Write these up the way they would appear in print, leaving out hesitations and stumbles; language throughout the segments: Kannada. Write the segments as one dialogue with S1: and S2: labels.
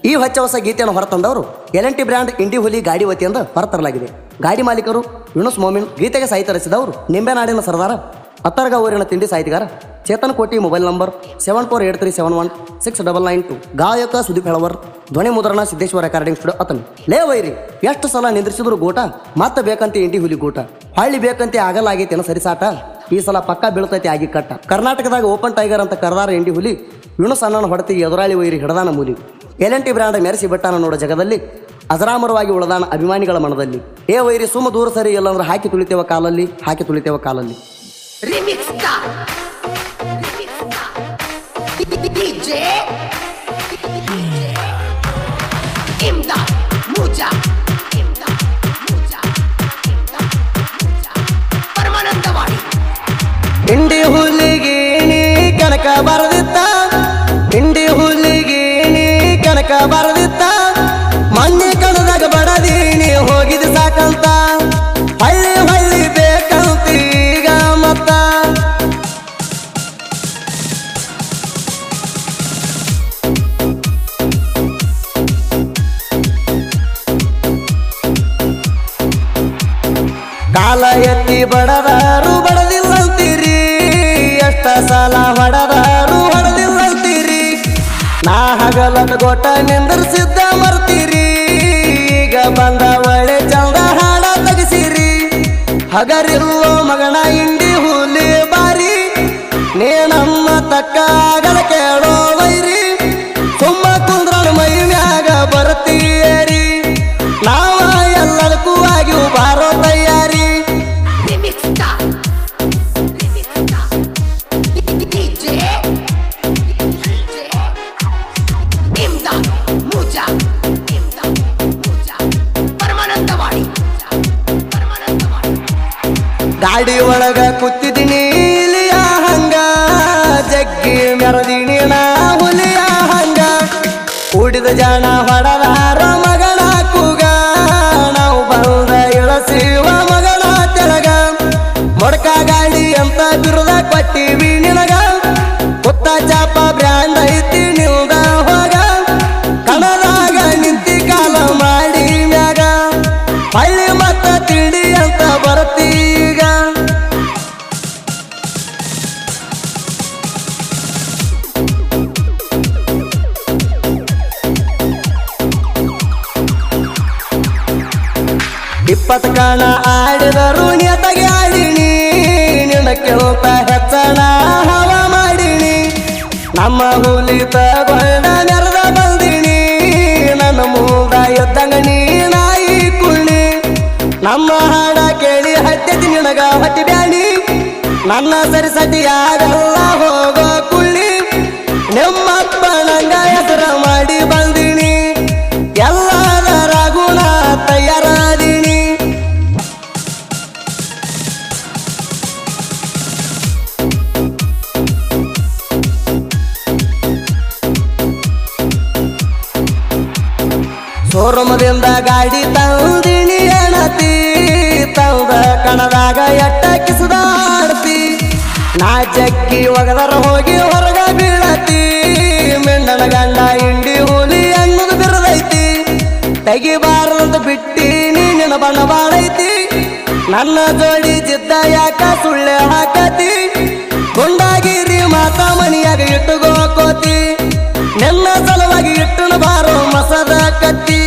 S1: ಈ ಹೊಸ ಗೀತೆಯನ್ನು ಹೊರತಂದವರು L&T ಬ್ರ್ಯಾಂಡ್ ಇಂಡಿ ಹುಲಿ ಗಾಡಿ ವತಿಯಿಂದ ಹೊರತರಲಾಗಿದೆ. ಗಾಡಿ ಮಾಲೀಕರು ಯುನುಸ್ ಮೊಮಿನ್, ಗೀತೆಗೆ ಸಾಹಿತ್ಯ ರಚಿಸಿದವರು ನಿಂಬೆನಾಡಿನ ಸರ್ದಾರ ಅತ್ತರ್ಗ ಊರಿನ ತಿಂಡಿ ಸಾಹಿತಿಗಾರ ಚೇತನ್ ಕೋಟಿ. Mobile number 7483716992. ಗಾಯಕ ಸುದೀಪ್ ಹೆಳವರ್, ಧ್ವನಿ ಮುದ್ರಣ ಸಿದ್ದೇಶ್ವರ ರೆಕಾರ್ಡಿಂಗ್ ಸ್ಟುಡಿಯೋ ಅತನ್. ಲೇ ವೈರಿ, ಎಷ್ಟು ಸಲ ನಿಂದ್ರಿಸಿದ್ರು ಗೋಟ, ಮತ್ತೆ ಬೇಕಂತೆ ಇಂಡಿ ಹುಲಿ ಗೂಟ. ಹಳ್ಳಿ ಬೇಕಂತೆ ಆಗಲಾಗೈತೇನೋ ಸರಿಸಾಟ, ಈ ಸಲ ಪಕ್ಕ ಬೀಳ್ತೈತಿ ಆಗಿ ಕಟ್ಟ. ಕರ್ನಾಟಕದಾಗ ಓಪನ್ ಟೈಗರ್ ಅಂತ ಕರ್ದಾರ ಇಂಡಿ ಹುಲಿ, ಯುನುಸ್ ಅಣ್ಣನ ಹೊಡೆತಿಗೆ ಎದುರಾಳಿ ವೈರಿ ಹಿಡದಾನ ಮೂಲಿ. L&T ಬ್ರ್ಯಾಂಡ್ ಮೆರೆಸಿ ಬಿಟ್ಟಾನ ನೋಡೋ ಜಗದಲ್ಲಿ, ಅಜರಾಮರವಾಗಿ ಉಳದಾನ ಅಭಿಮಾನಿಗಳ ಮನದಲ್ಲಿ. ಏ ವೈರಿ ಸುಮ್ಮ ದೂರ ಸರಿ ಇಲ್ಲಂದ್ರೆ ಹಾಕಿ ತುಳಿತೇವ ಕಾಲಲ್ಲಿ, ಹಾಕಿ ತುಳಿತೇವ ಕಾಲಲ್ಲಿ. ಇಂಡಿ ಹುಲಿಗೆ ನೀ ಕನಕ ಬರದಿತ್ತ, ಇಂಡಿ ಹುಲಿಗೆ ನೀ ಕನಕ ಬರದಿತ್ತ, ಮೊನ್ನೆ ಕಣದಾಗ ಬಡದೀನಿ ಹೋಗಿದ ಸಾಕಂತ, ಹಳ್ಳಿ ಹಳ್ಳಿ ಬೇಕಂತ ಈಗ ಮತ್ತ. ಕಾಲ ಎತ್ತಿ ಬಡದಾರು ಬಡದಿಲ್ಲಂತೀರಿ, ಎಷ್ಟ ಸಾಲ ಹೊಡದಾರು ಹೊಡೆದಿಲ್ಲಂತೀರಿ, ನಾ ಹಗಲದ ಗೋಟ ನಿಂದರ್ಸಿದ್ದ ಮರ್ತೀರಿ, ಈಗ ಬಂದ ಒಳ್ಳೆ ಚಂದ ಹಾಡ ತೆಗಿಸಿರಿ. ಹಗರಿಲ್ಲೋ ಮಗನ ಇಂಡಿ ಹುಲಿ ಬಾರಿ, ನೀ ನಮ್ಮ ತಕ್ಕ ಆಗಲ ಕೇಳೋ ವೈರಿ, ಸುಮ್ಮ ಕುಂದ್ರ ಮೈ ಮ್ಯಾಗ ಬರ್ತೀರಿ, ನಾವ ಎಲ್ಲದಕ್ಕೂ ಆಗಿವು ಬಾರೋ ತಯಾರಿ. ಗಾಡಿ ಒಳಗ ಕೂತಿದ್ದೀನಿ ಇಲಿಯ ಹಂಗ, ಜಗ್ಗಿ ಮೆರದಿನಿ ನಾ ಹುಲಿಯ ಹಂಗ, ಕೂಡಿದ ಜನ ಹೊಡದಾರ ಮಗನ ಕೂಗ, ನಾವು ಬಂದ ಇಳಸಿವ ಮಗನ ತೆಳಗ, ಮೊಡ್ಕ ಗಾಡಿ ಅಂತ ಬಿರುದ ಕೊಟ್ಟಿವಿ ನಿನಗ, ಕುತ್ತ ಚಾಪ ಬ್ರ್ಯಾಂಡ್ ಐತಿ ನಿಲ್ದ ಹೋಗ, ಕಣದಾಗ ನಿಂತಿ ಕಾಲ ಮಾಡಿ ಮ್ಯಾಗ, ಹಳ್ಳಿ ಮತ್ತ ತಿಂಡಿ ಅಂತ ಬರ್ತೀಗ. ಇಪ್ಪತ್ತು ಕಣ ಆಡಿದರು ನಿಯತಾಗಿ ಆಡಿನಿ, ನಿನಕ್ಕಿಂತ ಹೆಚ್ಚನ ಹವ ಮಾಡಿನಿ, ನಮ್ಮ ಹುಲಿ ತಗೊಂಡ ನೆರೆದ ಬಂದಿನಿ, ನನ್ನ ಮೂಗ ಎದ್ದಂಗ ನೀ ನಾಯಿ ಕುಳ್ಳಿ, ನಮ್ಮ ಹಾಡ ಕೇಳಿ ಹತ್ತಿ ನಿನಗ ಹೊಟ್ಟಿ ಬ್ಯಾಣಿ, ನನ್ನ ಸರಿಸತಿ ಯಾರೆಲ್ಲ ಹೋಗೋ ಕುಳ್ಳಿ, ನಿಮ್ಮಪ್ಪ ನಂಗ ಹೆಸರ ಮಾಡಿ ಬಂದಿನಿ, ಎಲ್ಲದರ ಗುಣ ತಯಾರಾದೀನಿ. ಶೋರೂಮದಿಂದ ಗಾಡಿ ತಂದಿನಿ ಎಣತಿ, ತಂದ ಕಣದಾಗ ಎಟ್ಟ ಕಿಸದಾಡ್ತಿ, ನಾ ಜಕ್ಕಿ ಒಗದರ ಹೋಗಿ ಹೊರಗ ಬೀಳತಿ, ಮೆಂಡನ ಗಂಡ ಇಂಡಿ ಹುಲಿ ಅನ್ನೋದು ಬಿರದೈತಿ, ತೆಗಿಬಾರಂತ ಬಿಟ್ಟಿನಿ ನಿನ್ನ ಬಣ್ಣ ಬಾಳೈತಿ, ನನ್ನ ಜೋಡಿ ಜಿದ್ದ ಯಾಕ ಸುಳ್ಳೆ ಹಾಕತಿ, ಗುಂಡಾಗಿರಿ ಮಾತಾ ಮನಿಯಾಗ ಇಟ್ಟುಗೋಕೋತಿ, ನಿನ್ನ ಸಲುವಾಗಿ ಇಟ್ಟನು ಬಾರೋ ಮಸದ ಕತ್ತಿ.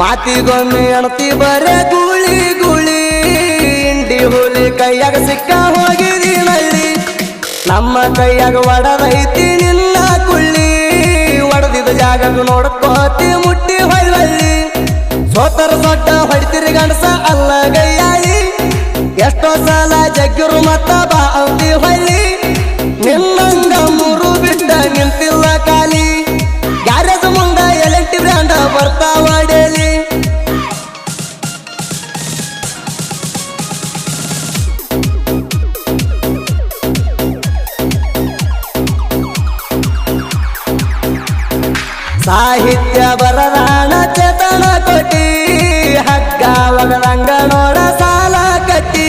S1: ಮಾತಿಗೊಮ್ಮೆ ಅಣತಿ ಬರೇ ಗೂಳಿ ಗೂಳಿ, ಇಂಡಿ ಹುಲಿ ಕೈಯಾಗ ಸಿಕ್ಕ ಹೋಗಿದಿ ನಳ್ಳಿ, ನಮ್ಮ ಕೈಯಾಗ ಒಡದೈತಿ ನಿನ್ನ ಕುಳ್ಳಿ, ಒಡದಿದ ಜಾಗ ನೋಡ್ಕೋತಿ ಮುಟ್ಟಿ ಹೊಳ್ಳಿ, ಸೋತರ ಸೊಟ್ಟ ಹೊಡಿತಿರಿ ಗಣಸ ಅಲ್ಲ ಗೈಯಾಳಿ, ಎಷ್ಟೋ ಸಲ ಜಗ್ಗಿರು ಮತ್ತ ಬಾ ಅಂತಿ ಹೊಳ್ಳಿ, ನಿನ್ನಂಗ ಮೂರು ಬಿಟ್ಟ ನಿಂತಿಲ್ಲ ಖಾಲಿ, ಗ್ಯಾರೇಜ್ ಮುಂದ L&T ಬ್ರ್ಯಾಂಡ ಬರ್ತಾವಡೇಲಿ. ಸಾಹಿತ್ಯ ಬರದಾಣ ಚೇತನ ಕೋಟಿ ಹಗ್ಗ ಒಗದಂಗ ನೋಡ ಸಾಲ ಕಟ್ಟಿ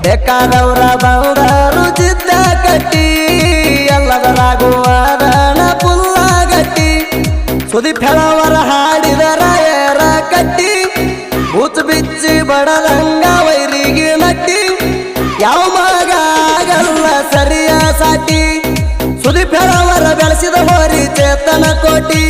S1: ಬೇಕಾದವರ ಬಂದರು ಚಿತ್ತ ಕಟ್ಟಿ ಎಲ್ಲದರಾಗುವದನ ಪುಲ್ಲ ಗಟ್ಟಿ ಸುದೀಪ್ ಹೇಳವರ ಹಾಡಿದರ ಏರ ಕಟ್ಟಿ ಊಚ್ ಬಿಚ್ಚಿ ಬಡದಂಗ ವೈರಿಗೆ ನಟ್ಟಿ ಯಾವ ಮಗ ಆಗಲ್ಲ ಸರಿಯ ಸಾಟಿ ಸುದೀಪ್ ಹೇಳವರ ಬೆಳೆಸಿದ ಹೋರಿ ಚೇತನ ಕೋಟಿ